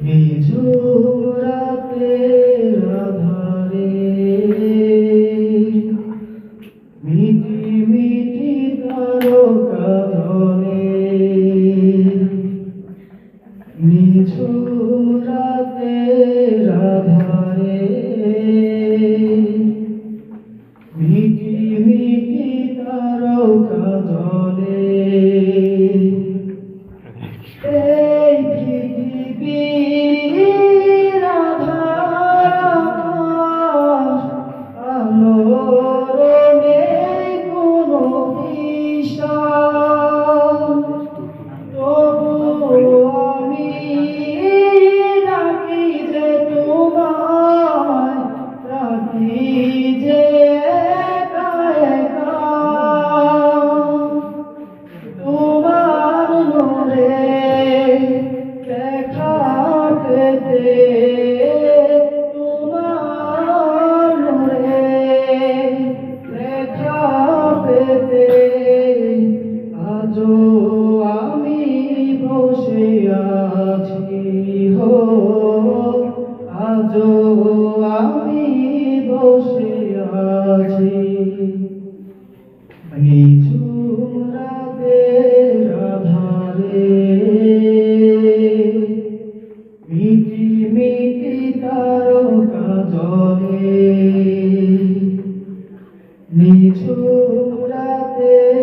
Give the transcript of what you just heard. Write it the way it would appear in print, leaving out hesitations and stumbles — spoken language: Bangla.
নিঝুম রাতের আধারে মিটি মিটি তারকা জ্বলে। নিঝুম রাতের আধারে মিটি মিটি তারকা জ্বলে। এই পৃথিবীর আধার আলোর নেই কোনো দিশা, তবু আমি ডাকি যে তোমায়, রাখি যে একা একা। তোমার নূরে দেখা পেতে, তোমার নূরে দেখা পেতে আজও আমি বসে আছি হো, আজও আমি বসে আছি। নিঝুম রাতের আধারে মিটি মিটি তারকা জ্বলে। নিঝুম রাতের